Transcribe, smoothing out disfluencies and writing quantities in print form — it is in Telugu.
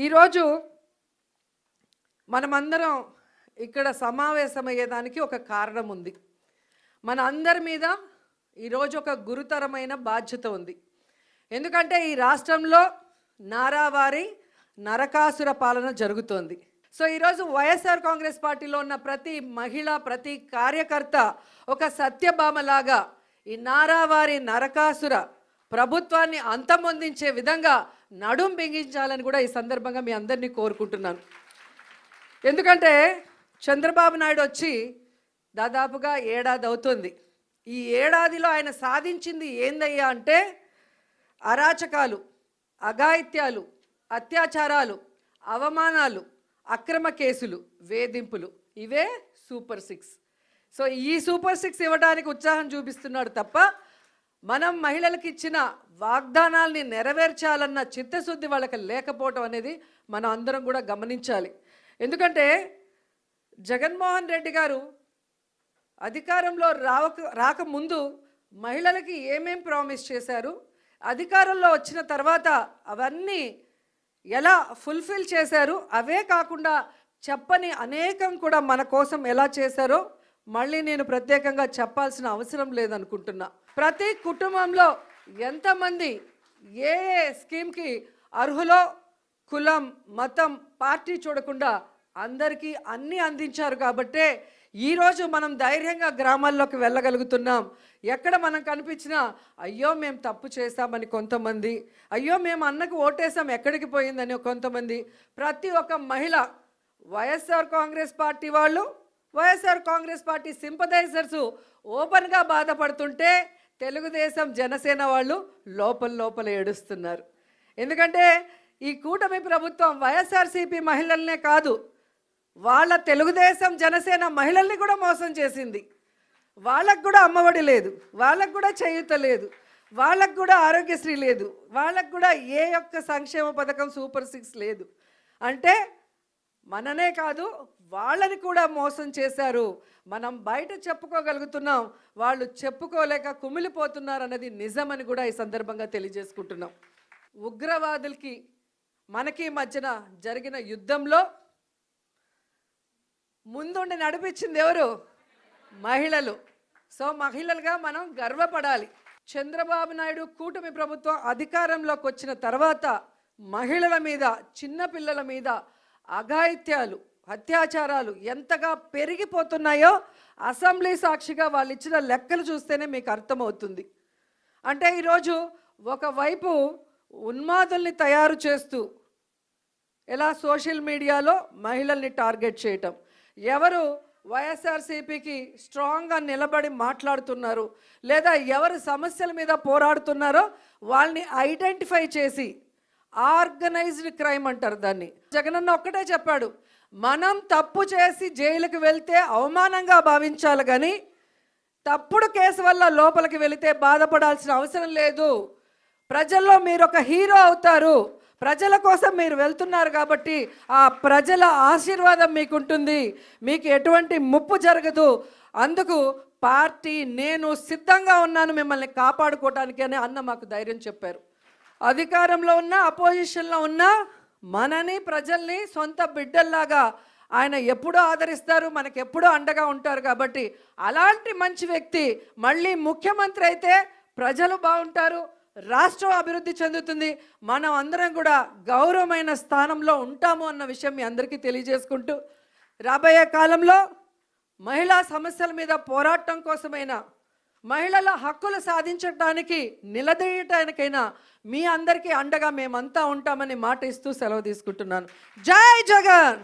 ఈరోజు మనమందరం ఇక్కడ సమావేశమయ్యేదానికి ఒక కారణం ఉంది. మన అందరి మీద ఈరోజు ఒక గురుతరమైన బాధ్యత ఉంది. ఎందుకంటే ఈ రాష్ట్రంలో నారావారి నరకాసుర పాలన జరుగుతోంది. సో ఈరోజు వైఎస్ఆర్ కాంగ్రెస్ పార్టీలో ఉన్న ప్రతి మహిళ, ప్రతి కార్యకర్త ఒక సత్యభామలాగా ఈ నారావారి నరకాసుర ప్రభుత్వాన్ని అంతమొందించే విధంగా నడుం బిగించాలని కూడా ఈ సందర్భంగా మీ అందరినీ కోరుకుంటున్నాను. ఎందుకంటే చంద్రబాబు నాయుడు వచ్చి దాదాపుగా ఏడాది అవుతుంది. ఈ ఏడాదిలో ఆయన సాధించింది ఏందయ్యా అంటే అరాచకాలు, అఘాయిత్యాలు, అత్యాచారాలు, అవమానాలు, అక్రమ కేసులు, వేధింపులు, ఇవే సూపర్ 6. సో ఈ సూపర్ 6 ఇవ్వడానికి ఉత్సాహం చూపిస్తున్నాడు తప్ప మనం మహిళలకు ఇచ్చిన వాగ్దానాల్ని నెరవేర్చాలన్న చిత్తశుద్ధి వాళ్ళకి లేకపోవటం అనేది మనం అందరం కూడా గమనించాలి. ఎందుకంటే జగన్మోహన్ రెడ్డి గారు అధికారంలో రాకముందు మహిళలకి ఏమేం ప్రామిస్ చేశారు, అధికారంలో వచ్చిన తర్వాత అవన్నీ ఎలా ఫుల్ఫిల్ చేశారు, అవే కాకుండా చెప్పని అనేకం కూడా మన కోసం ఎలా చేశారో మళ్ళీ నేను ప్రత్యేకంగా చెప్పాల్సిన అవసరం లేదనుకుంటున్నా. ప్రతి కుటుంబంలో ఎంతమంది ఏ స్కీమ్కి అర్హులో కులం, మతం, పార్టీ చూడకుండా అందరికీ అన్నీ అందించారు కాబట్టే ఈరోజు మనం ధైర్యంగా గ్రామాల్లోకి వెళ్ళగలుగుతున్నాం. ఎక్కడ మనం కనిపించినా అయ్యో మేము తప్పు చేశామని కొంతమంది, అయ్యో మేము అన్నకు ఓటేసాం ఎక్కడికి పోయిందని కొంతమంది, ప్రతి ఒక్క మహిళ వైఎస్ఆర్ కాంగ్రెస్ పార్టీ వాళ్ళు, వైఎస్ఆర్ కాంగ్రెస్ పార్టీ సింపథైజర్స్ ఓపెన్గా బాధపడుతుంటే తెలుగుదేశం, జనసేన వాళ్ళు లోపల ఏడుస్తున్నారు. ఎందుకంటే ఈ కూటమి ప్రభుత్వం వైఎస్ఆర్సీపీ మహిళలనే కాదు, వాళ్ళ తెలుగుదేశం, జనసేన మహిళల్ని కూడా మోసం చేసింది. వాళ్ళకు కూడా అమ్మఒడి లేదు, వాళ్ళకు కూడా చేయూత లేదు, వాళ్ళకు కూడా ఆరోగ్యశ్రీ లేదు, వాళ్ళకు కూడా ఏ ఒక్క సంక్షేమ పథకం సూపర్ 6 లేదు. అంటే మననే కాదు వాళ్ళని కూడా మోసం చేశారు. మనం బయట చెప్పుకోగలుగుతున్నాం, వాళ్ళు చెప్పుకోలేక కుమిలిపోతున్నారు అన్నది నిజమని కూడా ఈ సందర్భంగా తెలియజేసుకుంటున్నాం. ఉగ్రవాదులకి మనకి మధ్యన జరిగిన యుద్ధంలో ముందుండి నడిపించింది ఎవరు? మహిళలు. సో మహిళలుగా మనం గర్వపడాలి. చంద్రబాబు నాయుడు కూటమి ప్రభుత్వం అధికారంలోకి వచ్చిన తర్వాత మహిళల మీద, చిన్నపిల్లల మీద అఘాయిత్యాలు, అత్యాచారాలు ఎంతగా పెరిగిపోతున్నాయో అసెంబ్లీ సాక్షిగా వాళ్ళు ఇచ్చిన లెక్కలు చూస్తేనే మీకు అర్థమవుతుంది. అంటే ఈరోజు ఒకవైపు ఉన్మాదుల్ని తయారు చేస్తూ ఎలా సోషల్ మీడియాలో మహిళల్ని టార్గెట్ చేయటం, ఎవరు వైఎస్ఆర్సీపీకి స్ట్రాంగ్గా నిలబడి మాట్లాడుతున్నారు లేదా ఎవరు సమస్యల మీద పోరాడుతున్నారో వాళ్ళని ఐడెంటిఫై చేసి, ఆర్గనైజ్డ్ క్రైమ్ అంటారు దాన్ని. జగనన్న ఒక్కటే చెప్పాడు, మనం తప్పు చేసి జైలుకి వెళ్తే అవమానంగా భావించాలి కానీ తప్పుడు కేసు వల్ల లోపలికి వెళితే బాధపడాల్సిన అవసరం లేదు. ప్రజల్లో మీరు ఒక హీరో అవుతారు. ప్రజల కోసం మీరు వెళ్తున్నారు కాబట్టి ఆ ప్రజల ఆశీర్వాదం మీకుంటుంది, మీకు ఎటువంటి ముప్పు జరగదు. అందుకు పార్టీ, నేను సిద్ధంగా ఉన్నాను మిమ్మల్ని కాపాడుకోవటానికి అని అన్న మాకు ధైర్యం చెప్పారు. అధికారంలో ఉన్న, అపోజిషన్లో ఉన్న మనని, ప్రజల్ని సొంత బిడ్డల్లాగా ఆయన ఎప్పుడూ ఆదరిస్తారు, మనకు ఎప్పుడూ అండగా ఉంటారు. కాబట్టి అలాంటి మంచి వ్యక్తి మళ్ళీ ముఖ్యమంత్రి అయితే ప్రజలు బాగుంటారు, రాష్ట్రం అభివృద్ధి చెందుతుంది, మనం అందరం కూడా గౌరవమైన స్థానంలో ఉంటాము అన్న విషయం మీ అందరికీ తెలియజేసుకుంటూ, రాబోయే కాలంలో మహిళా సమస్యల మీద పోరాటం కోసమైనా, మహిళల హక్కులు సాధించడానికి నిలదీయటానికైనా మీ అందరికీ అండగా మేమంతా ఉంటామని మాట ఇస్తూ సెలవు తీసుకుంటున్నాను. జై జగన్.